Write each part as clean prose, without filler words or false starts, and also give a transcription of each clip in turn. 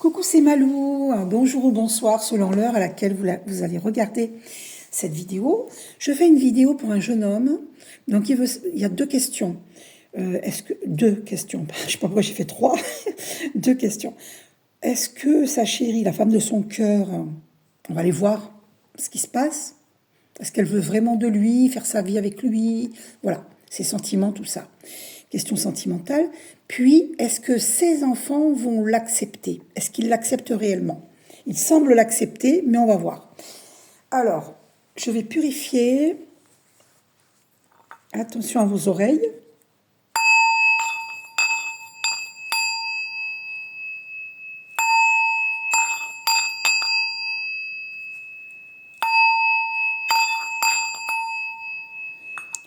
Coucou, c'est Malou. Bonjour ou bonsoir selon l'heure à laquelle vous allez regarder cette vidéo. Je fais une vidéo pour un jeune homme. Donc il y a deux questions. Deux questions. Je ne sais pas pourquoi j'ai fait trois. Deux questions. Est-ce que sa chérie, la femme de son cœur, on va aller voir ce qui se passe? Est-ce qu'elle veut vraiment de lui, faire sa vie avec lui? Voilà, ses sentiments, tout ça. Question sentimentale. Puis, est-ce que ses enfants vont l'accepter? Est-ce qu'ils l'acceptent réellement? Ils semblent l'accepter, mais on va voir. Alors, je vais purifier. Attention à vos oreilles.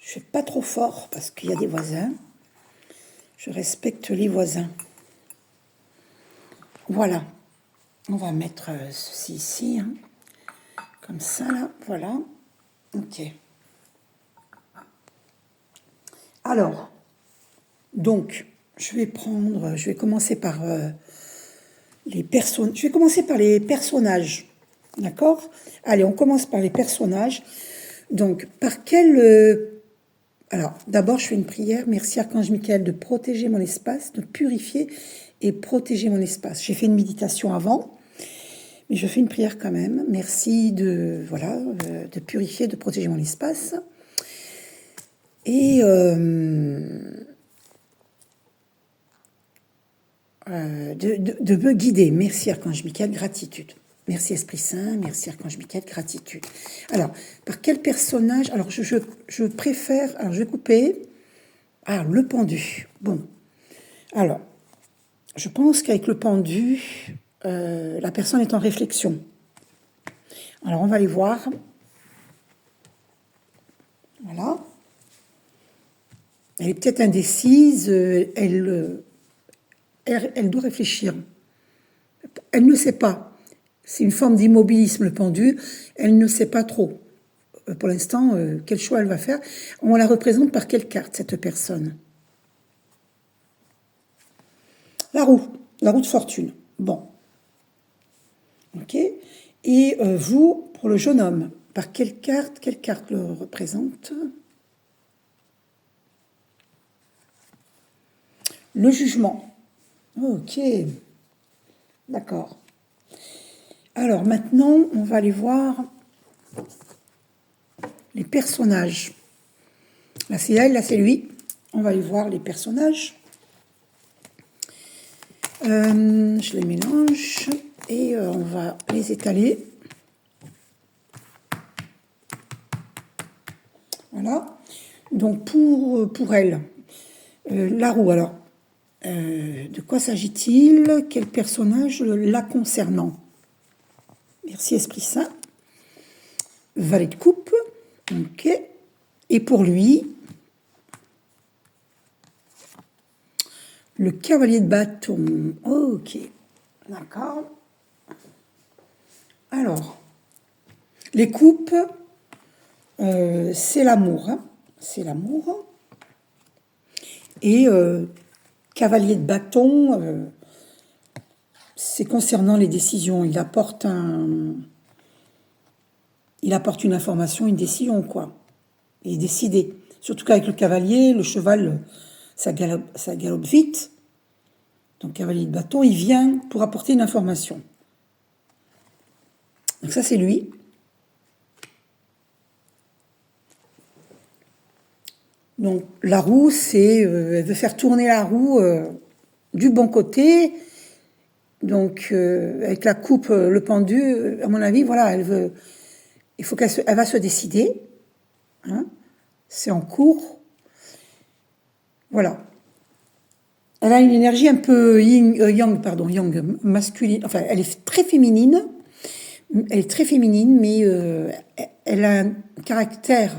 Je ne fais pas trop fort parce qu'il y a des voisins. Je respecte les voisins. Voilà. On va mettre ceci ici. Hein. Comme ça, là. Voilà. Ok. Alors, donc, je vais commencer par les personnes. Je vais commencer par les personnages. D'accord? Allez, on commence par les personnages. Donc, par quel... alors, d'abord, je fais une prière. Merci, Archange Michael, de protéger mon espace, de purifier et protéger mon espace. J'ai fait une méditation avant, mais je fais une prière quand même. Merci de purifier, de protéger mon espace. Et de me guider. Merci, Archange Michael, gratitude. Merci Esprit Saint, merci Archange Michael, gratitude. Alors, par quel personnage? Alors, je préfère... Alors, je vais couper. Ah, le pendu. Bon. Alors, je pense qu'avec le pendu, la personne est en réflexion. Alors, on va aller voir. Voilà. Elle est peut-être indécise. Elle doit réfléchir. Elle ne sait pas. C'est une forme d'immobilisme, le pendu. Elle ne sait pas trop, pour l'instant, quel choix elle va faire. On la représente par quelle carte, cette personne? La roue de fortune. Bon. Ok. Et vous, pour le jeune homme, par quelle carte le représente? Le jugement. Ok. D'accord. Alors maintenant, on va aller voir les personnages. Là, c'est elle, là, c'est lui. On va aller voir les personnages. Je les mélange et on va les étaler. Voilà. Donc, pour elle, la roue, alors, de quoi s'agit-il? Quel personnage la concernant? Merci Esprit Saint. Valet de coupe. Ok. Et pour lui, le cavalier de bâton. Ok. D'accord. Alors, les coupes, c'est l'amour. Hein. C'est l'amour. Et cavalier de bâton... c'est concernant les décisions. Il apporte une information, une décision, quoi. Il est décidé. Surtout qu'avec le cavalier, le cheval, ça galope vite. Donc, cavalier de bâton, il vient pour apporter une information. Donc, ça, c'est lui. Donc, la roue, c'est... elle veut faire tourner la roue du bon côté... Donc, avec la coupe, le pendu, à mon avis, voilà, elle va se décider. Hein, c'est en cours. Voilà. Elle a une énergie un peu yang, masculine. Enfin, elle est très féminine. Elle est très féminine, mais elle a un caractère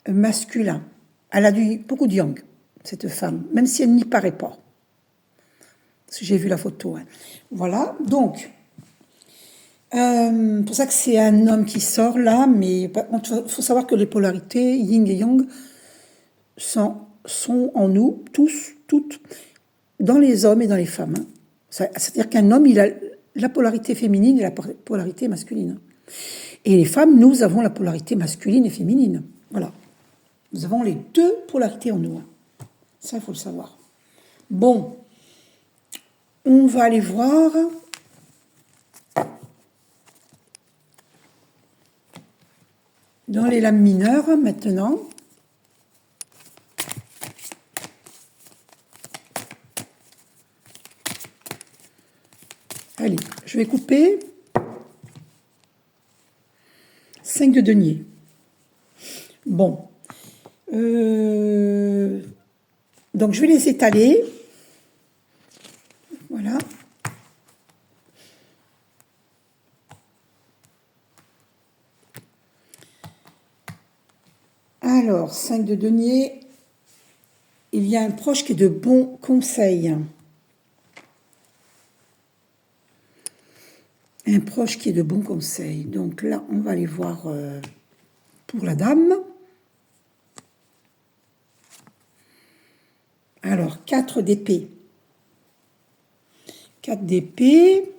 masculin. Elle a beaucoup de yang, cette femme, même si elle n'y paraît pas. J'ai vu la photo. Hein. Voilà, donc, pour ça que c'est un homme qui sort là, mais il faut savoir que les polarités, yin et yang, sont en nous, tous, toutes, dans les hommes et dans les femmes. Hein. C'est-à-dire qu'un homme, il a la polarité féminine et la polarité masculine. Et les femmes, nous avons la polarité masculine et féminine. Voilà. Nous avons les deux polarités en nous. Ça, il faut le savoir. Bon, on va aller voir dans les lames mineures maintenant. Allez, je vais couper 5 de denier. Bon. Donc, je vais les étaler. Voilà. Alors, 5 de denier. Il y a un proche qui est de bons conseils. Un proche qui est de bons conseils. Donc là, on va aller voir pour la dame. Alors, 4 d'épée. 4 d'épée.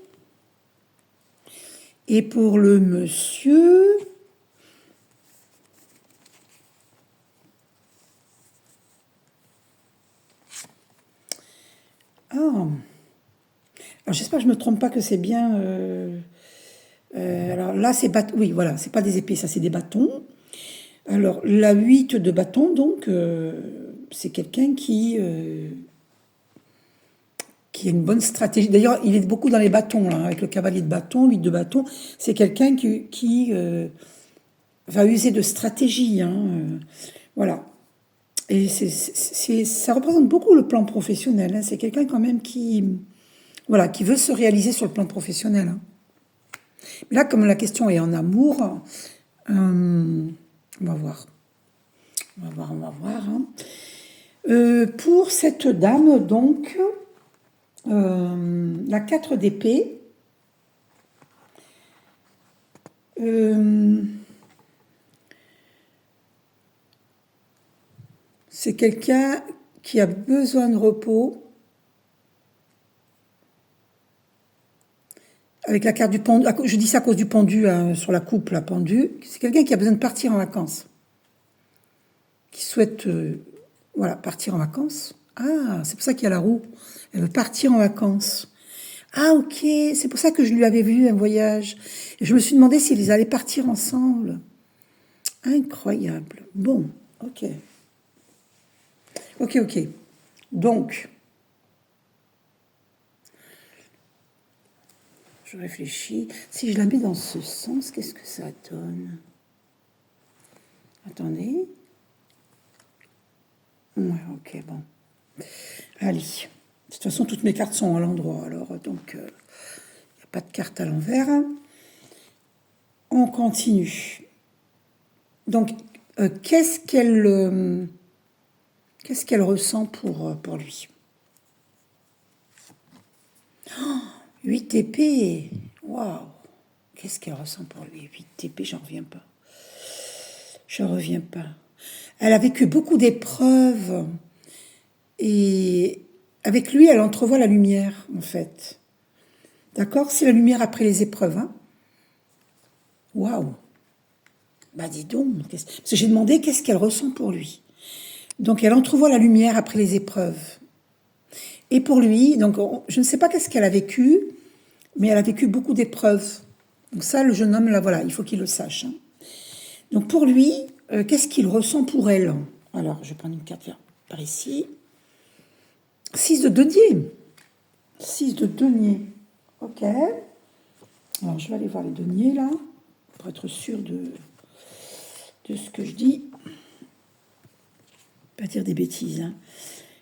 Et pour le monsieur... Ah. Alors, j'espère que je ne me trompe pas que c'est bien... alors là, c'est oui, voilà, c'est pas des épées, ça c'est des bâtons. Alors, la 8 de bâton, donc, c'est quelqu'un qui a une bonne stratégie. D'ailleurs, il est beaucoup dans les bâtons, là, avec le cavalier de bâton, 8 de bâton. C'est quelqu'un qui va user de stratégie. Voilà. Et ça représente beaucoup le plan professionnel. Hein. C'est quelqu'un quand même qui veut se réaliser sur le plan professionnel. Hein. Mais là, comme la question est en amour, on va voir. On va voir. Hein. Pour cette dame, donc, la 4 d'épée, c'est quelqu'un qui a besoin de repos. Avec la carte du pendu, je dis ça à cause du pendu hein, sur la coupe, la pendue. C'est quelqu'un qui a besoin de partir en vacances. Qui souhaite partir en vacances. Ah, c'est pour ça qu'il y a la roue. Elle veut partir en vacances. Ah, ok, c'est pour ça que je lui avais vu un voyage. Et je me suis demandé s'ils allaient partir ensemble. Incroyable. Bon, ok. Ok. Donc, je réfléchis. Si je la mets dans ce sens, qu'est-ce que ça donne? Attendez. Ouais, ok, bon. Allez. De toute façon, toutes mes cartes sont à l'endroit, alors donc il n'y a pas de carte à l'envers. On continue. Donc, qu'est-ce qu'elle ressent pour lui? 8 épées. Waouh. Qu'est-ce qu'elle ressent pour lui? 8 épées, j'en reviens pas. Je reviens pas. Elle a vécu beaucoup d'épreuves et avec lui, elle entrevoit la lumière, en fait. D'accord? C'est la lumière après les épreuves. Hein? Waouh! Bah dis donc, parce que j'ai demandé qu'est-ce qu'elle ressent pour lui. Donc elle entrevoit la lumière après les épreuves. Et pour lui, donc je ne sais pas qu'est-ce qu'elle a vécu, mais elle a vécu beaucoup d'épreuves. Donc ça, le jeune homme, là, voilà, il faut qu'il le sache. Hein. Donc pour lui, qu'est-ce qu'il ressent pour elle? Alors, je vais prendre une carte par ici. 6 de denier. 6 de denier. Ok. Alors, je vais aller voir les deniers, là, pour être sûr de ce que je dis. Pas dire des bêtises. Hein.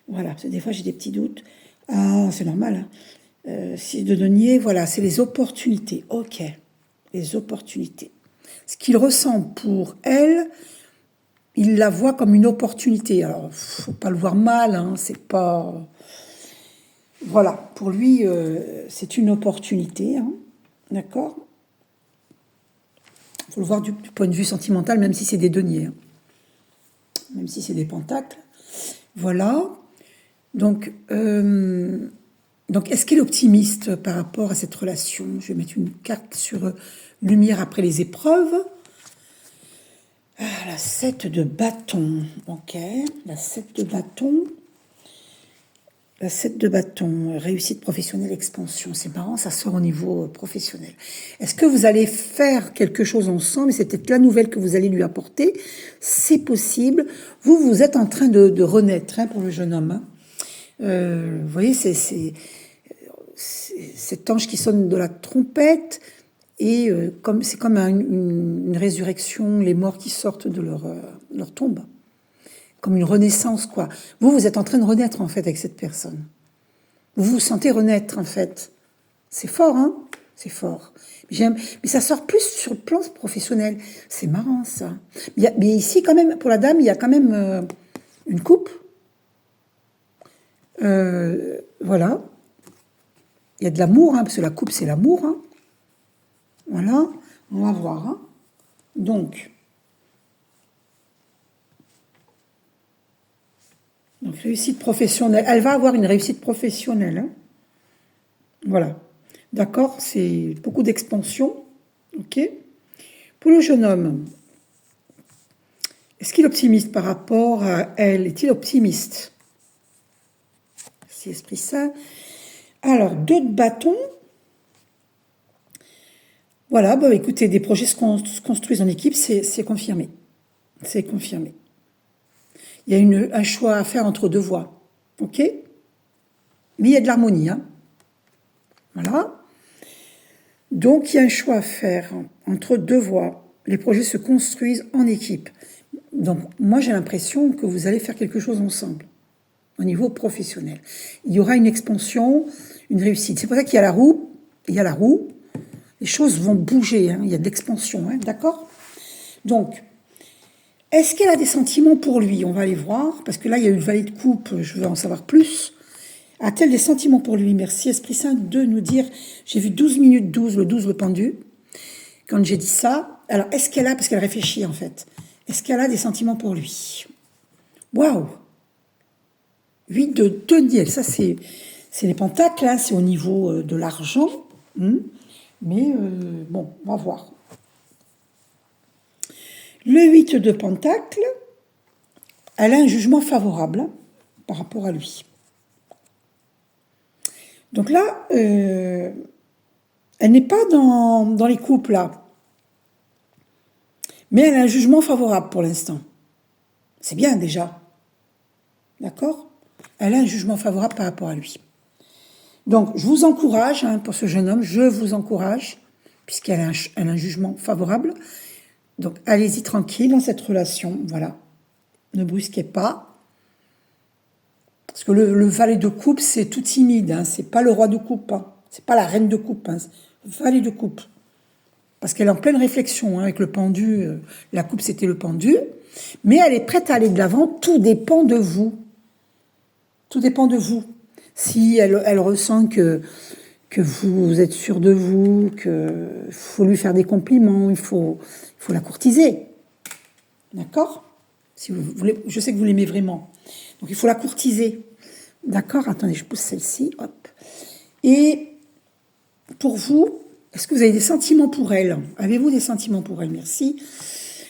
Voilà, parce que des fois, j'ai des petits doutes. Ah, c'est normal. Hein. 6 de denier, voilà, c'est les opportunités. Ok. Les opportunités. Ce qu'il ressent pour elle, il la voit comme une opportunité. Alors, faut pas le voir mal, hein, c'est pas... Voilà, pour lui, c'est une opportunité, hein, d'accord? Il faut le voir du point de vue sentimental, même si c'est des deniers, hein, même si c'est des pentacles. Voilà, donc, Donc, est-ce qu'elle est optimiste par rapport à cette relation? Je vais mettre une carte sur lumière après les épreuves. Ah, la 7 de bâton. Ok, la 7 de bâton. La 7 de bâton, réussite professionnelle, expansion. C'est marrant, ça sort au niveau professionnel. Est-ce que vous allez faire quelque chose ensemble? C'est peut-être la nouvelle que vous allez lui apporter. C'est possible. Vous êtes en train de renaître pour le jeune homme. Vous voyez, c'est cet ange qui sonne de la trompette. Et c'est comme une résurrection, les morts qui sortent de leur tombe. Comme une renaissance, quoi. Vous êtes en train de renaître, en fait, avec cette personne. Vous vous sentez renaître, en fait. C'est fort, hein? C'est fort. Mais ça sort plus sur le plan professionnel. C'est marrant, ça. Mais ici, quand même, pour la dame, il y a quand même une coupe. Voilà. Il y a de l'amour, parce que la coupe, c'est l'amour. Voilà. On va voir. Donc, réussite professionnelle. Elle va avoir une réussite professionnelle. Voilà. D'accord? C'est beaucoup d'expansion. OK? Pour le jeune homme, est-ce qu'il est optimiste par rapport à elle? Est-il optimiste? C'est Esprit Saint. Alors, 2 de bâton. Voilà, écoutez, des projets se construisent en équipe, c'est confirmé. C'est confirmé. Il y a un choix à faire entre 2 voies. OK? Mais il y a de l'harmonie. Voilà. Donc, il y a un choix à faire entre 2 voies. Les projets se construisent en équipe. Donc, moi, j'ai l'impression que vous allez faire quelque chose ensemble, au niveau professionnel. Il y aura une expansion, une réussite. C'est pour ça qu'il y a la roue. Il y a la roue. Les choses vont bouger. Il y a de l'expansion. D'accord? Donc, est-ce qu'elle a des sentiments pour lui? On va aller voir, parce que là, il y a eu le valet de coupe, je veux en savoir plus. A-t-elle des sentiments pour lui? Merci, Esprit Saint, de nous dire, j'ai vu 12 minutes 12, le pendu, quand j'ai dit ça. Alors, est-ce qu'elle a, parce qu'elle réfléchit en fait, est-ce qu'elle a des sentiments pour lui? Waouh! 8 de denier, ça c'est les pentacles, c'est au niveau de l'argent. Mais bon, on va voir. Le 8 de pentacle, elle a un jugement favorable par rapport à lui. Donc là, elle n'est pas dans les couples, là. Mais elle a un jugement favorable pour l'instant. C'est bien déjà. D'accord? Elle a un jugement favorable par rapport à lui. Donc, je vous encourage, pour ce jeune homme, je vous encourage, puisqu'elle a un jugement favorable. Donc, allez-y tranquille dans cette relation, voilà. Ne brusquez pas. Parce que le valet de coupe, c'est tout timide, c'est pas le roi de coupe, c'est pas la reine de coupe, le valet de coupe. Parce qu'elle est en pleine réflexion, avec le pendu, la coupe c'était le pendu, mais elle est prête à aller de l'avant, tout dépend de vous. Tout dépend de vous. Si elle ressent que vous êtes sûr de vous, qu'il faut lui faire des compliments, il faut la courtiser. D'accord? Si vous voulez, je sais que vous l'aimez vraiment. Donc il faut la courtiser. D'accord? Attendez, je pousse celle-ci. Hop. Et pour vous, est-ce que vous avez des sentiments pour elle? Avez-vous des sentiments pour elle? Merci.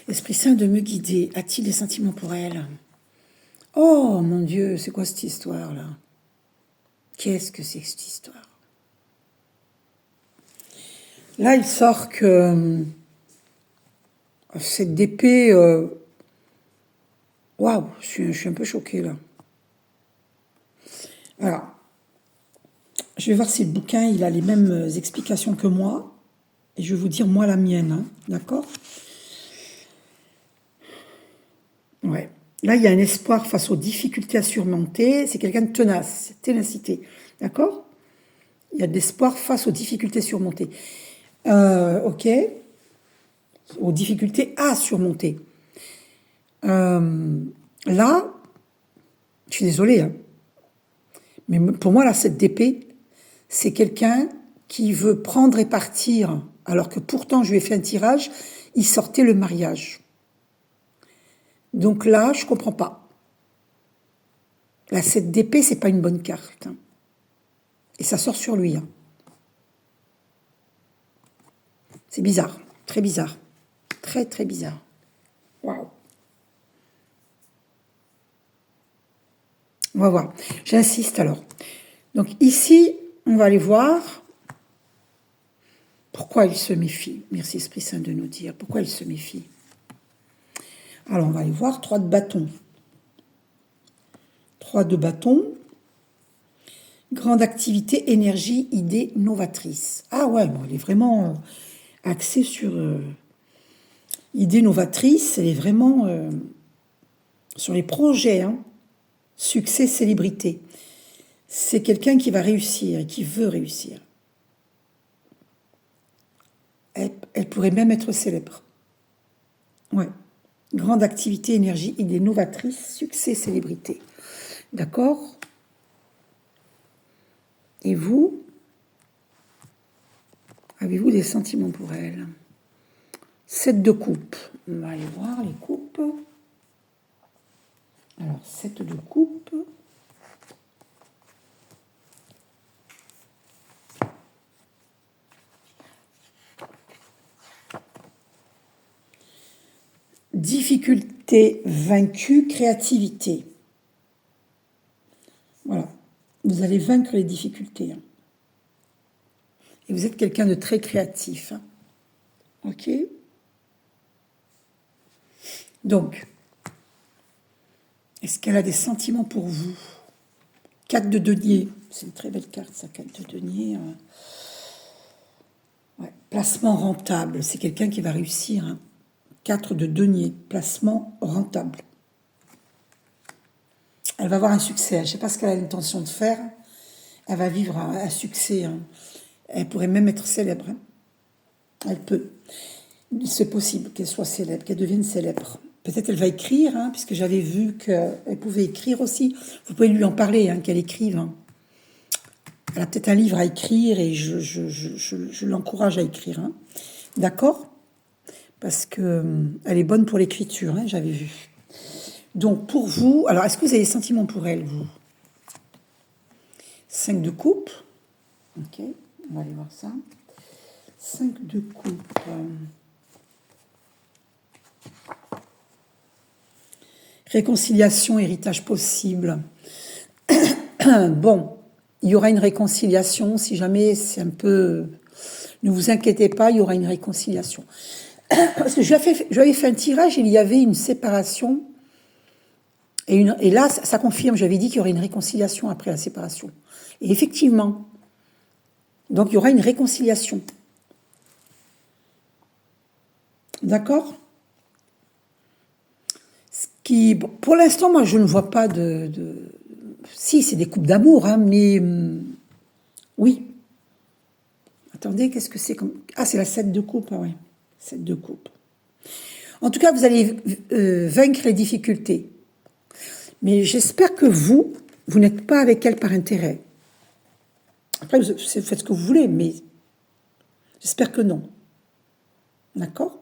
Esprit Saint de me guider. A-t-il des sentiments pour elle? Oh mon Dieu, c'est quoi cette histoire-là? Qu'est-ce que c'est que cette histoire? Là, il sort que cette épée... Waouh, je suis un peu choquée là. Alors, je vais voir si le bouquin il a les mêmes explications que moi. Et je vais vous dire moi la mienne, d'accord? Ouais. Là, il y a un espoir face aux difficultés à surmonter. C'est quelqu'un de tenace, ténacité, d'accord? Il y a de l'espoir face aux difficultés surmontées. Ok. Aux difficultés à surmonter. Là, je suis désolée, mais pour moi, là, cette d'épée, c'est quelqu'un qui veut prendre et partir, alors que pourtant, je lui ai fait un tirage, il sortait le mariage. Donc là, je comprends pas. Là, cette d'épée, c'est pas une bonne carte. Et ça sort sur lui. Hein. C'est bizarre, très bizarre. Très, très bizarre. Waouh. On va voir. J'insiste alors. Donc ici, on va aller voir pourquoi il se méfie. Merci Esprit Saint de nous dire pourquoi il se méfie. Alors on va aller voir 3 de bâton. 3 de bâton. Grande activité, énergie, idée novatrice. Ah ouais, bon, elle est vraiment axée sur idée novatrice. Elle est vraiment sur les projets. Hein. Succès, célébrité. C'est quelqu'un qui va réussir et qui veut réussir. Elle pourrait même être célèbre. Ouais. Grande activité, énergie, idée novatrice, succès, célébrité. D'accord? Et vous? Avez-vous des sentiments pour elle? 7 de coupe. On va aller voir les coupes. Alors, 7 de coupe. Difficulté vaincue, créativité. Voilà. Vous allez vaincre les difficultés. Hein. Et vous êtes quelqu'un de très créatif. Hein. Ok? Donc, est-ce qu'elle a des sentiments pour vous? 4 de denier. C'est une très belle carte, ça, 4 de denier. Ouais. Placement rentable. C'est quelqu'un qui va réussir. Hein. 4 de denier. Placement rentable. Elle va avoir un succès. Je ne sais pas ce qu'elle a l'intention de faire. Elle va vivre un succès. Hein. Elle pourrait même être célèbre. Hein. Elle peut. C'est possible qu'elle soit célèbre, qu'elle devienne célèbre. Peut-être elle va écrire, hein, puisque j'avais vu qu'elle pouvait écrire aussi. Vous pouvez lui en parler, hein, qu'elle écrive. Hein. Elle a peut-être un livre à écrire et je l'encourage à écrire. Hein. D'accord? Parce qu'elle est bonne pour l'écriture, hein, j'avais vu. Donc, pour vous... Alors, est-ce que vous avez des sentiments pour elle, vous? 5 de coupe. Ok, on va aller voir ça. 5 de coupe. Réconciliation, héritage possible. Bon, il y aura une réconciliation. Si jamais c'est un peu... Ne vous inquiétez pas, il y aura une réconciliation. Parce que j'avais fait un tirage, il y avait une séparation. Et là, ça confirme, j'avais dit qu'il y aurait une réconciliation après la séparation. Et effectivement, donc il y aura une réconciliation. D'accord? Ce qui, bon, pour l'instant, moi, je ne vois pas Si, c'est des couples d'amour, hein, mais... oui. Attendez, qu'est-ce que c'est comme... Ah, c'est la 7 de coupe, ah oui. 7 de coupe. En tout cas, vous allez vaincre les difficultés. Mais j'espère que vous n'êtes pas avec elle par intérêt. Après, vous faites ce que vous voulez, mais j'espère que non. D'accord?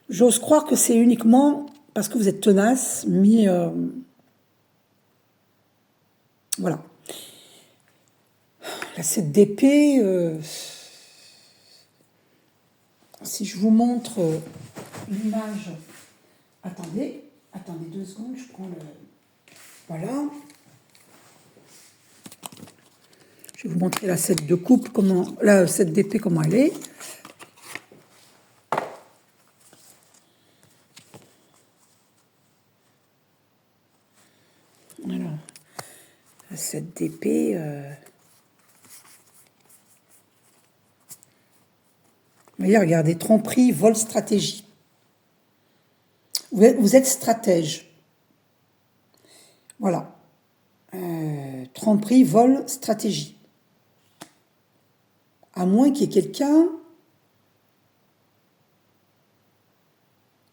J'ose croire que c'est uniquement parce que vous êtes tenace, mais voilà. La 7 d'épée, si je vous montre l'image, attendez 2 secondes, je prends le... Voilà. Je vais vous montrer la 7 de coupe, la 7 d'épée, comment elle est. Alors, la 7 d'épée... Voyez, regardez, tromperie, vol, stratégie. Vous êtes stratège. Voilà. Tromperie, vol, stratégie. À moins qu'il y ait quelqu'un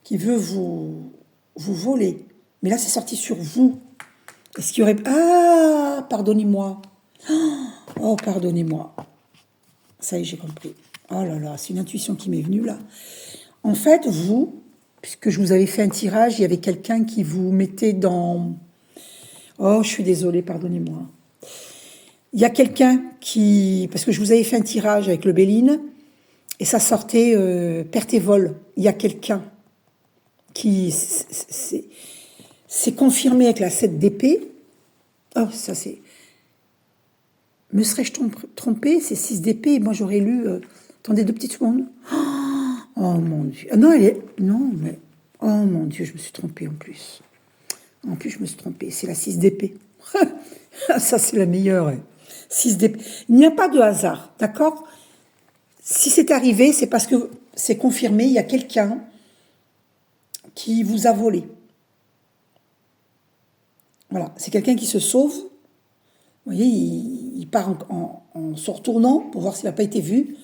qui veut vous voler. Mais là, c'est sorti sur vous. Est-ce qu'il y aurait... Ah, pardonnez-moi. Oh, pardonnez-moi. Ça y est, j'ai compris. Oh là là, c'est une intuition qui m'est venue là. En fait, vous, puisque je vous avais fait un tirage, il y avait quelqu'un qui vous mettait dans... Oh, je suis désolée, pardonnez-moi. Il y a quelqu'un qui... Parce que je vous avais fait un tirage avec le Béline, et ça sortait perte et vol. Il y a quelqu'un qui... C'est confirmé avec la 7 d'épée. Oh, ça c'est... Me serais-je trompé? C'est 6 d'épée, et moi j'aurais lu... attendez 2 petites secondes. Oh mon Dieu. Non, elle est... Non, mais... Oh mon Dieu, je me suis trompée en plus. En plus, je me suis trompée. C'est la 6 d'épée. Ça, c'est la meilleure. 6 d'épée. Il n'y a pas de hasard, d'accord? Si c'est arrivé, c'est parce que c'est confirmé, il y a quelqu'un qui vous a volé. Voilà, c'est quelqu'un qui se sauve. Vous voyez, il part en se retournant pour voir s'il n'a pas été vu.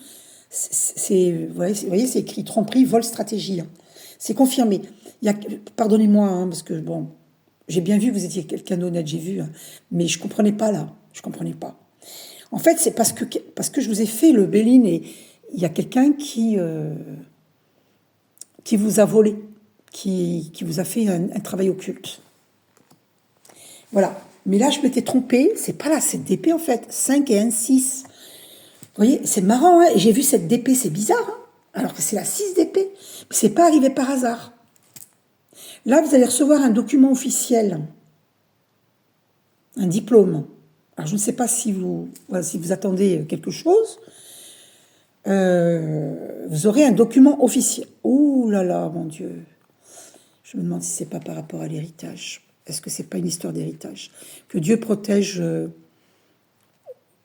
Vous voyez, c'est écrit tromperie, vol, stratégie. C'est confirmé. Pardonnez-moi, hein, parce que bon, j'ai bien vu que vous étiez quelqu'un d'honnête, j'ai vu, hein, mais je comprenais pas là. Je comprenais pas. En fait, c'est parce que je vous ai fait le Béline et il y a quelqu'un qui vous a volé, qui vous a fait un travail occulte. Voilà. Mais là, je m'étais trompée. C'est pas la 7 d'épée, en fait. 5 et 1, 6. Vous voyez, c'est marrant, hein. Et j'ai vu cette d'épée, c'est bizarre, hein, alors que c'est la 6 d'épée. Mais c'est pas arrivé par hasard. Là, vous allez recevoir un document officiel. Un diplôme. Alors, je ne sais pas si vous attendez quelque chose. Vous aurez un document officiel. Oh là là, mon Dieu. Je me demande si c'est pas par rapport à l'héritage. Est-ce que c'est pas une histoire d'héritage? Que Dieu protège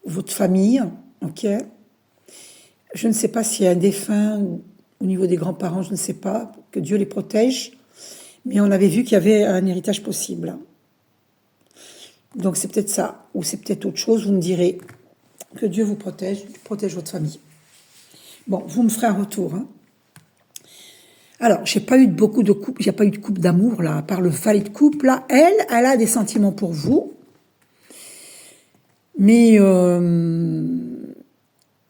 votre famille, ok? Je ne sais pas s'il y a un défunt au niveau des grands-parents, je ne sais pas. Que Dieu les protège. Mais on avait vu qu'il y avait un héritage possible. Donc c'est peut-être ça, ou c'est peut-être autre chose, vous me direz. Que Dieu vous protège votre famille. Bon, vous me ferez un retour. Hein. Alors, j'ai pas eu beaucoup de couple, j'ai pas eu de couple d'amour là, à part le valet de coupe là. Elle a des sentiments pour vous, mais le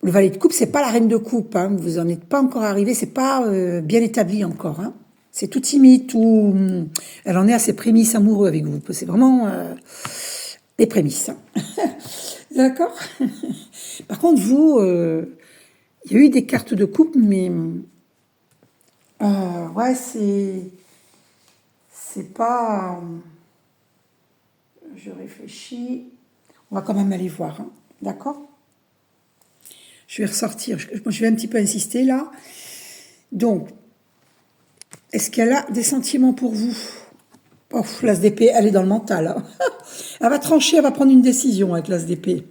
valet de coupe, c'est pas la reine de coupe. Hein. Vous en êtes pas encore arrivé, c'est pas bien établi encore. Hein. C'est tout timide, elle en est à ses prémices amoureux avec vous. C'est vraiment des prémices. Hein. D'accord. Par contre, vous, il y a eu des cartes de coupe, mais ouais, c'est pas. Je réfléchis. On va quand même aller voir, hein. D'accord. Je vais ressortir. Je vais un petit peu insister là. Donc, est-ce qu'elle a des sentiments pour vous? Oh, l'as d'épée, elle est dans le mental. Hein. Elle va trancher, elle va prendre une décision avec l'as d'épée.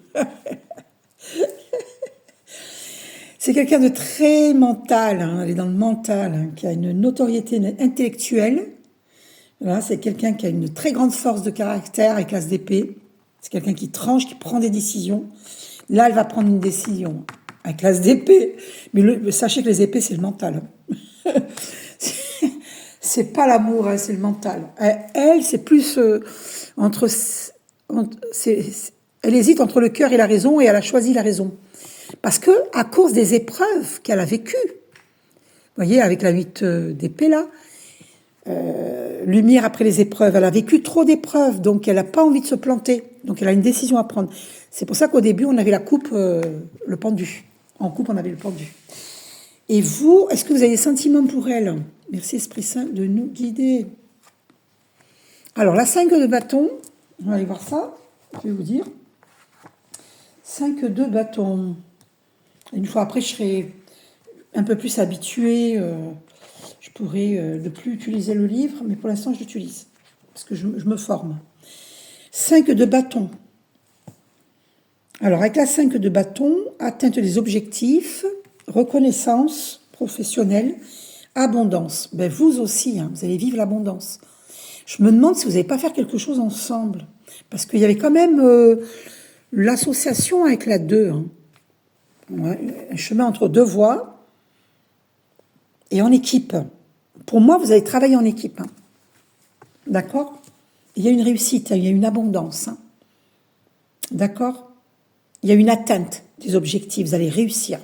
C'est quelqu'un de très mental, hein, elle est dans le mental, hein, qui a une notoriété intellectuelle. Voilà, c'est quelqu'un qui a une très grande force de caractère avec l'as d'épée. C'est quelqu'un qui tranche, qui prend des décisions. Là, elle va prendre une décision avec l'as d'épée. Mais sachez que les épées, c'est le mental. C'est pas l'amour, hein, c'est le mental. Elle, c'est plus elle hésite entre le cœur et la raison, et elle a choisi la raison. Parce que, à cause des épreuves qu'elle a vécues, vous voyez, avec la 8 d'épée là, lumière après les épreuves, elle a vécu trop d'épreuves, donc elle n'a pas envie de se planter. Donc elle a une décision à prendre. C'est pour ça qu'au début, on avait la coupe, le pendu. En coupe, on avait le pendu. Et vous, est-ce que vous avez des sentiments pour elle? Merci Esprit Saint de nous guider. Alors, la 5 de bâton, on va aller voir ça, je vais vous dire. 5 de bâton. Une fois après, je serai un peu plus habituée. Je pourrais ne plus utiliser le livre, mais pour l'instant, je l'utilise. Parce que je me forme. 5 de bâton. Alors, avec la 5 de bâton, atteinte des objectifs, reconnaissance professionnelle, abondance. Ben, vous aussi, hein, vous allez vivre l'abondance. Je me demande si vous n'allez pas faire quelque chose ensemble. Parce qu'il y avait quand même l'association avec la 2. Hein. Ouais, un chemin entre deux voies et en équipe. Pour moi, vous allez travailler en équipe. Hein. D'accord? Il y a une réussite, il y a une abondance. Hein. D'accord? Il y a une atteinte des objectifs, vous allez réussir.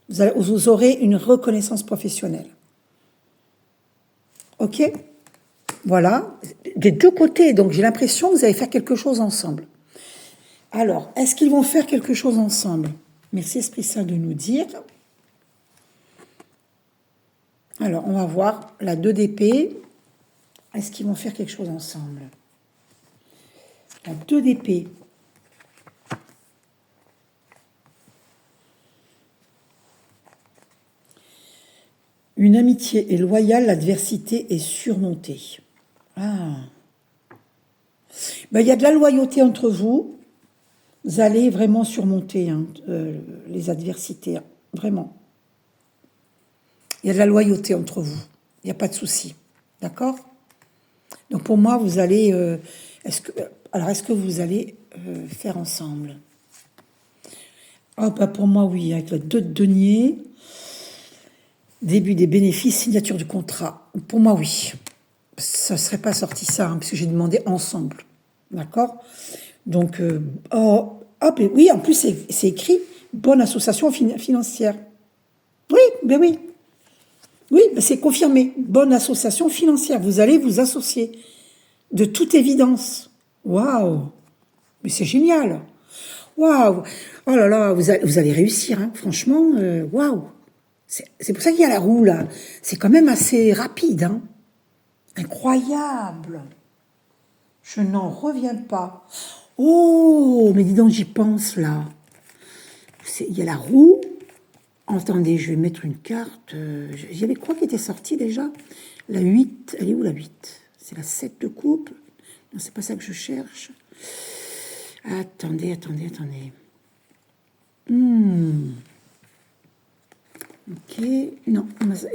Vous aurez une reconnaissance professionnelle. Ok? Voilà. Des deux côtés, donc j'ai l'impression que vous allez faire quelque chose ensemble. Alors, est-ce qu'ils vont faire quelque chose ensemble? Merci Esprit Saint de nous dire. Alors, on va voir la 2 d'épée. Est-ce qu'ils vont faire quelque chose ensemble? La 2 d'épée. Une amitié est loyale, l'adversité est surmontée. Ah. Ben, il y a de la loyauté entre vous. Vous allez vraiment surmonter les adversités. Vraiment. Il y a de la loyauté entre vous. Il n'y a pas de souci. D'accord? Donc pour moi, vous allez... est-ce que vous allez faire ensemble? Oh, bah pour moi, oui. Avec le 2 de denier, début des bénéfices, signature du contrat. Pour moi, oui. Ça ne serait pas sorti ça, puisque j'ai demandé ensemble. D'accord? Donc, oui, en plus, c'est écrit bonne association financière. Oui, ben oui. Oui, c'est confirmé. Bonne association financière. Vous allez vous associer. De toute évidence. Waouh! Mais c'est génial. Waouh! Oh là là, vous allez réussir, franchement. Waouh! C'est pour ça qu'il y a la roue, là. C'est quand même assez rapide, Incroyable. Je n'en reviens pas. Oh, mais dis donc, j'y pense, là. Il y a la roue. Attendez, je vais mettre une carte. Il y avait quoi qui était sorti déjà? La 8. Elle est où la 8? C'est la 7 de coupe. Non, c'est pas ça que je cherche. Attendez. Ok. Non,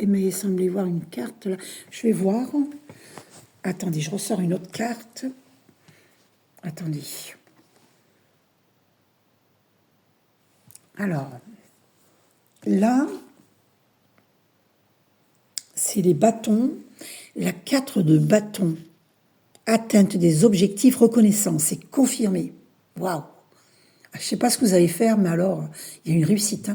il m'a semblé voir une carte là. Je vais voir. Attendez, je ressors une autre carte. Attendez. Alors, là, c'est les bâtons. La 4 de bâton. Atteinte des objectifs, reconnaissance. C'est confirmé. Waouh! Je ne sais pas ce que vous allez faire, mais alors, il y a une réussite.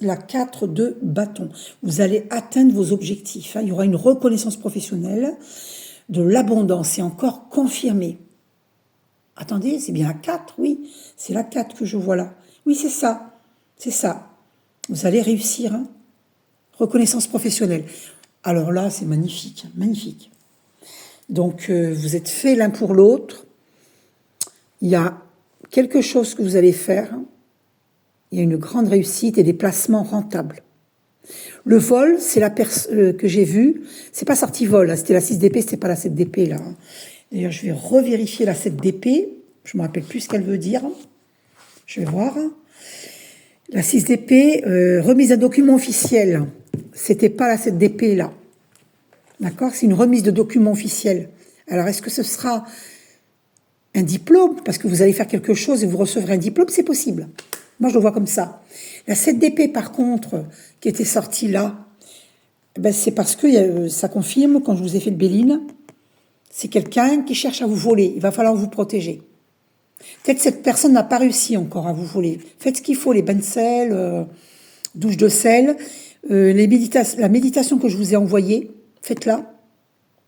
La 4 de bâton. Vous allez atteindre vos objectifs. Il y aura une reconnaissance professionnelle, de l'abondance. C'est encore confirmé. Attendez, c'est bien la 4, oui. C'est la 4 que je vois là. Oui, c'est ça. C'est ça. Vous allez réussir. Reconnaissance professionnelle. Alors là, c'est magnifique. Magnifique. Donc, vous êtes faits l'un pour l'autre. Il y a quelque chose que vous allez faire. Il y a une grande réussite et des placements rentables. Le vol, c'est la que j'ai vue. C'est pas sorti vol, c'était la 6 d'épée, c'était pas la 7 d'épée là. D'ailleurs, je vais revérifier la 7 d'épée. Je me rappelle plus ce qu'elle veut dire. Je vais voir. La 6 d'épée, remise d'un document officiel. C'était pas la 7 d'épée là. D'accord? C'est une remise de document officiel. Alors, est-ce que ce sera un diplôme? Parce que vous allez faire quelque chose et vous recevrez un diplôme, c'est possible. Moi, je le vois comme ça. La 7 d'épée, par contre, qui était sortie là, c'est parce que ça confirme, quand je vous ai fait le Béline, c'est quelqu'un qui cherche à vous voler. Il va falloir vous protéger. Peut-être cette personne n'a pas réussi encore à vous voler. Faites ce qu'il faut, les bains de sel, douche de sel, la méditation que je vous ai envoyée, faites-la,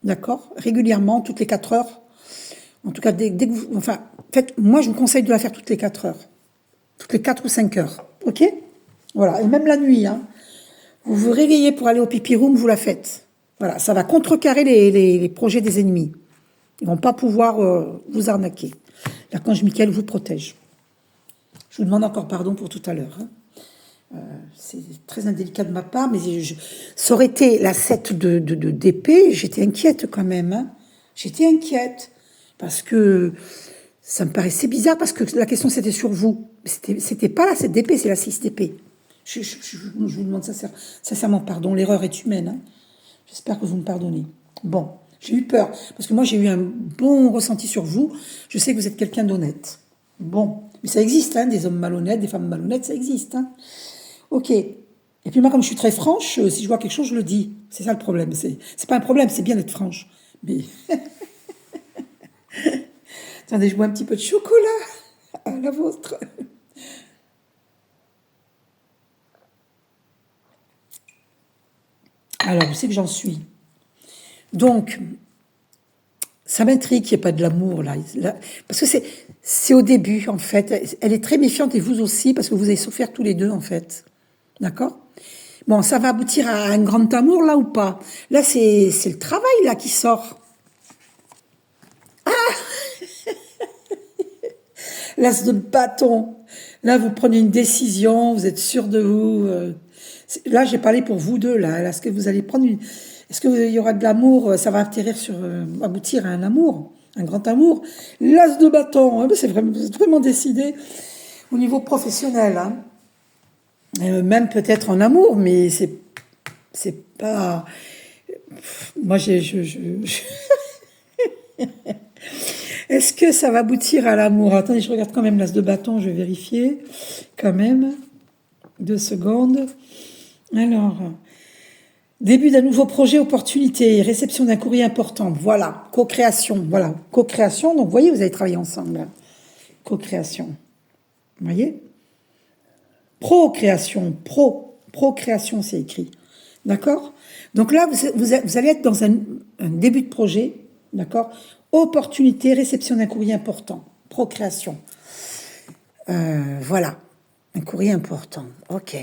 d'accord? Régulièrement, toutes les 4 heures. En tout cas, dès que vous... Enfin, moi, je vous conseille de la faire toutes les 4 heures. Toutes les 4 ou 5 heures. Ok? Voilà. Et même la nuit, Vous vous réveillez pour aller au pipi room, vous la faites. Voilà. Ça va contrecarrer les projets des ennemis. Ils vont pas pouvoir vous arnaquer. L'archange Michael vous protège. Je vous demande encore pardon pour tout à l'heure. C'est très indélicat de ma part, mais ça aurait été la 7 d'épée, j'étais inquiète quand même. J'étais inquiète. Parce que ça me paraissait bizarre, parce que la question c'était sur vous. C'était pas la 7 d'épée, c'est la 6 d'épée. Je vous demande sincèrement pardon, l'erreur est humaine. J'espère que vous me pardonnez. Bon, j'ai eu peur, parce que moi j'ai eu un bon ressenti sur vous. Je sais que vous êtes quelqu'un d'honnête. Bon, mais ça existe, des hommes malhonnêtes, des femmes malhonnêtes, ça existe. Ok. Et puis moi, comme je suis très franche, si je vois quelque chose, je le dis. C'est ça le problème. C'est pas un problème, c'est bien d'être franche. Mais... Attendez, je bois un petit peu de chocolat à la vôtre. Alors, où c'est que j'en suis? Donc, Ça m'intrigue qu'il n'y ait pas de l'amour, là. Parce que c'est au début, en fait. Elle est très méfiante, et vous aussi, parce que vous avez souffert tous les deux, en fait. D'accord? Bon, ça va aboutir à un grand amour, là, ou pas? Là, c'est le travail, là, qui sort. L'as de bâton. Là, vous prenez une décision, vous êtes sûr de vous. Là, j'ai parlé pour vous deux, là. Est-ce que vous allez prendre une... Est-ce qu'il y aura de l'amour? Ça va atterrir sur... aboutir à un amour, un grand amour. L'as de bâton, c'est vraiment décidé au niveau professionnel. Hein. Même peut-être en amour, mais c'est pas... Moi, Est-ce que ça va aboutir à l'amour? Attendez, je regarde quand même l'as de bâton, je vais vérifier. Quand même. 2 secondes. Alors, début d'un nouveau projet, opportunité, réception d'un courrier important. Voilà, co-création. Voilà, co-création. Donc, vous voyez, vous allez travailler ensemble. Co-création. Vous voyez? Procréation. Procréation, c'est écrit. D'accord? Donc là, vous allez être dans un début de projet. D'accord? Opportunité, réception d'un courrier important. Procréation. Voilà. Un courrier important. OK.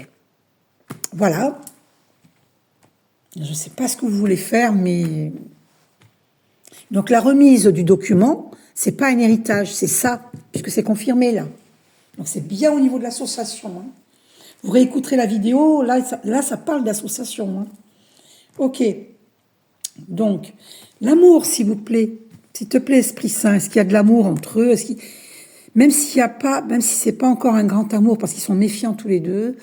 Voilà. Je ne sais pas ce que vous voulez faire, mais... Donc la remise du document, c'est pas un héritage, c'est ça, puisque c'est confirmé là. Donc c'est bien au niveau de l'association. Hein. Vous réécouterez la vidéo, là ça parle d'association. Hein. OK. Donc, l'amour, s'il vous plaît. S'il te plaît, Esprit Saint, est-ce qu'il y a de l'amour entre eux? Même s'il y a pas, même si c'est pas encore un grand amour, parce qu'ils sont méfiants tous les deux,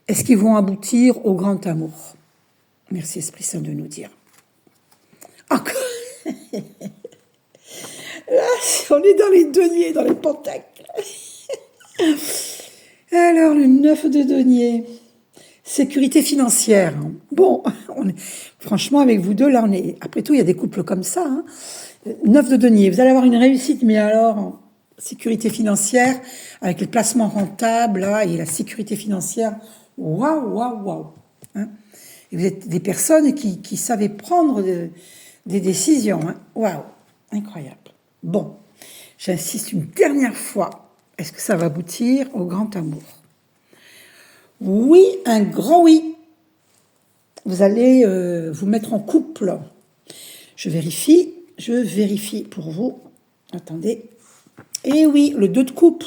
est-ce qu'ils vont aboutir au grand amour? Merci, Esprit Saint, de nous dire. Encore. Là, on est dans les deniers, dans les pentacles. Alors, le 9 de denier. Sécurité financière. Bon, franchement, avec vous deux, là, on est... Après tout, il y a des couples comme ça. Hein. 9 de denier. Vous allez avoir une réussite, mais alors, sécurité financière, avec les placements rentables, là, et la sécurité financière. Waouh, waouh, waouh. Hein. Et vous êtes des personnes qui savaient prendre des décisions. Hein. Waouh, incroyable. Bon, j'insiste une dernière fois. Est-ce que ça va aboutir au grand amour? Oui, un grand oui. Vous allez vous mettre en couple. Je vérifie pour vous. Attendez. Et oui, le 2 de coupe.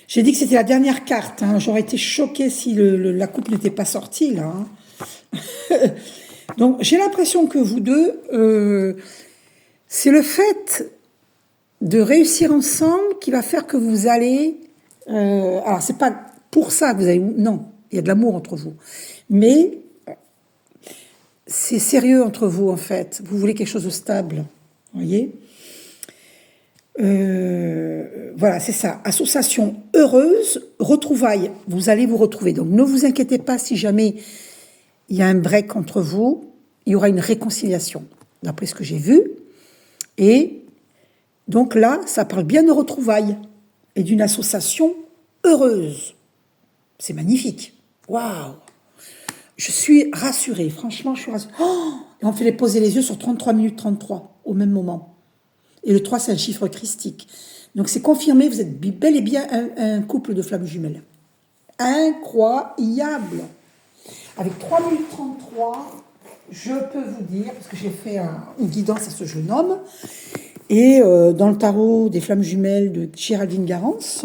J'ai dit que c'était la dernière carte. Hein. J'aurais été choquée si la coupe n'était pas sortie, là. Hein. Donc, j'ai l'impression que vous deux, c'est le fait de réussir ensemble qui va faire que vous allez... alors, c'est pas pour ça que vous allez... Non, il y a de l'amour entre vous. Mais c'est sérieux entre vous, en fait. Vous voulez quelque chose de stable. Vous voyez ? Voilà, c'est ça. Association heureuse, retrouvailles. Vous allez vous retrouver. Donc, ne vous inquiétez pas si jamais il y a un break entre vous. Il y aura une réconciliation, d'après ce que j'ai vu. Et donc là, ça parle bien de retrouvailles et d'une association heureuse. C'est magnifique. Waouh! Je suis rassurée. Franchement, je suis rassurée. Oh, et on fait poser les yeux sur 33 minutes 33 au même moment. Et le 3, c'est un chiffre christique. Donc, c'est confirmé, vous êtes bel et bien un couple de flammes jumelles. Incroyable. Avec 3 minutes 33, je peux vous dire, parce que j'ai fait une guidance à ce jeune homme, et dans le tarot des flammes jumelles de Géraldine Garance,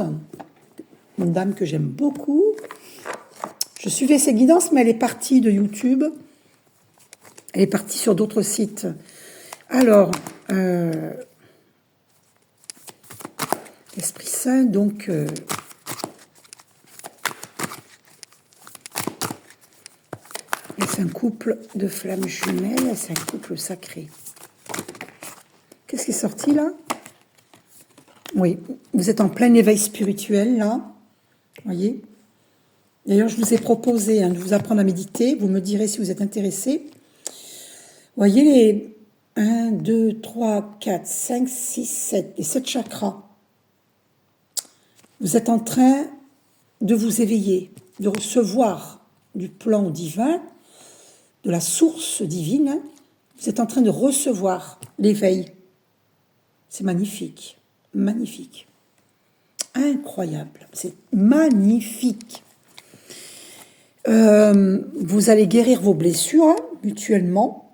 une dame que j'aime beaucoup, je suivais ses guidances, mais elle est partie de YouTube. Elle est partie sur d'autres sites. Alors... Esprit Saint, donc, est-ce un couple de flammes jumelles? Est-ce un couple sacré? Qu'est-ce qui est sorti là? Oui, vous êtes en plein éveil spirituel là, voyez. D'ailleurs, je vous ai proposé de vous apprendre à méditer. Vous me direz si vous êtes intéressé. Voyez les 1, 2, 3, 4, 5, 6, 7, les 7 chakras. Vous êtes en train de vous éveiller, de recevoir du plan divin, de la source divine. Vous êtes en train de recevoir l'éveil. C'est magnifique. Magnifique. Incroyable. C'est magnifique. Vous allez guérir vos blessures hein, mutuellement,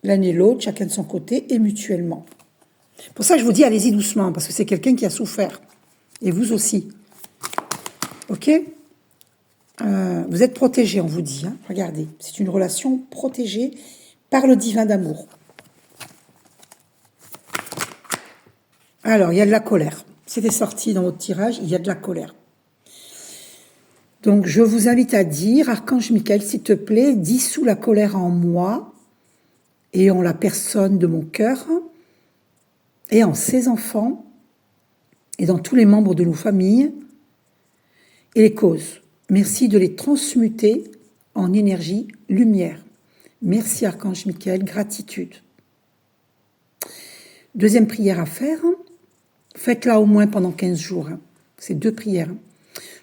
l'un et l'autre, chacun de son côté, et mutuellement. Pour ça, je vous dis, allez-y doucement, parce que c'est quelqu'un qui a souffert. Et vous aussi. Ok ? Vous êtes protégés, on vous dit. Hein, regardez, c'est une relation protégée par le divin d'amour. Alors, il y a de la colère. C'était sorti dans votre tirage, il y a de la colère. Donc, je vous invite à dire, Archange Michael, s'il te plaît, dissous la colère en moi et en la personne de mon cœur et en ses enfants et dans tous les membres de nos familles et les causes. Merci de les transmuter en énergie lumière. Merci, Archange Michael, gratitude. Deuxième prière à faire. Faites-la au moins pendant 15 jours. C'est 2 prières.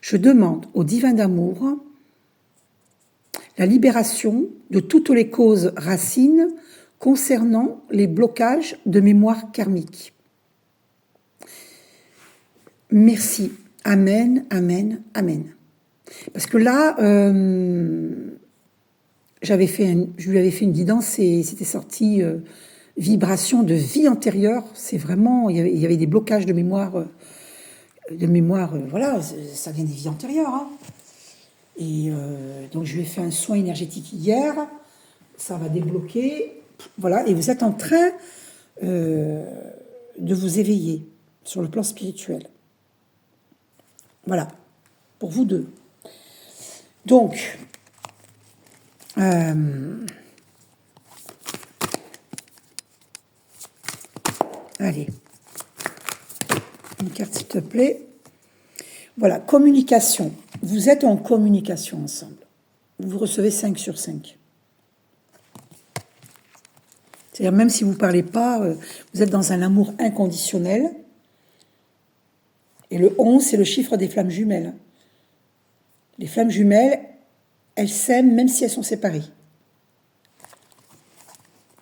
Je demande au divin d'amour la libération de toutes les causes racines concernant les blocages de mémoire karmique. Merci. Amen, amen, amen. Parce que là, je lui avais fait une guidance et c'était sorti vibration de vie antérieure. C'est vraiment, il y avait des blocages de mémoire. Voilà, ça vient des vies antérieures. Hein. Et donc, je lui ai fait un soin énergétique hier. Ça va débloquer. Voilà, et vous êtes en train de vous éveiller sur le plan spirituel. Voilà, pour vous deux. Donc, allez. Une carte, s'il te plaît. Voilà, communication. Vous êtes en communication ensemble. Vous recevez 5 sur 5. C'est-à-dire, même si vous ne parlez pas, vous êtes dans un amour inconditionnel. Et le 11, c'est le chiffre des flammes jumelles. Les flammes jumelles, elles s'aiment même si elles sont séparées.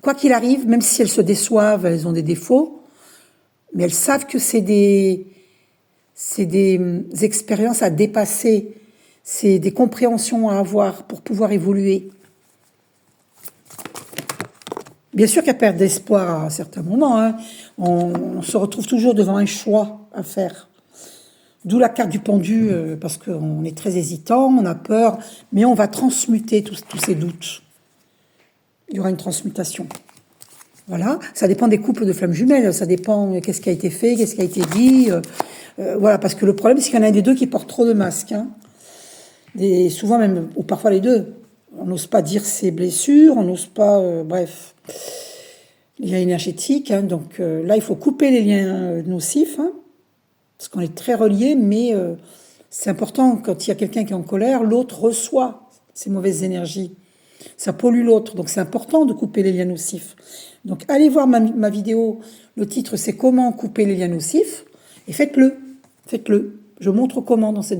Quoi qu'il arrive, même si elles se déçoivent, elles ont des défauts, mais elles savent que c'est des expériences à dépasser, c'est des compréhensions à avoir pour pouvoir évoluer. Bien sûr qu'il y a perte d'espoir à certains moments. Hein. On se retrouve toujours devant un choix à faire. D'où la carte du pendu, parce qu'on est très hésitant, on a peur, mais on va transmuter tous ces doutes. Il y aura une transmutation. Voilà, ça dépend des couples de flammes jumelles, ça dépend qu'est-ce qui a été fait, qu'est-ce qui a été dit. Voilà, parce que le problème, c'est qu'il y en a un des deux qui porte trop de masques. Hein. Souvent même, ou parfois les deux. On n'ose pas dire ses blessures, on n'ose pas... bref, liens énergétiques. Hein, donc là, il faut couper les liens nocifs, hein, parce qu'on est très reliés, mais c'est important, quand il y a quelqu'un qui est en colère, l'autre reçoit ces mauvaises énergies. Ça pollue l'autre, donc c'est important de couper les liens nocifs. Donc allez voir ma vidéo, le titre c'est « Comment couper les liens nocifs ?» et faites-le. Je montre comment dans cette vidéo.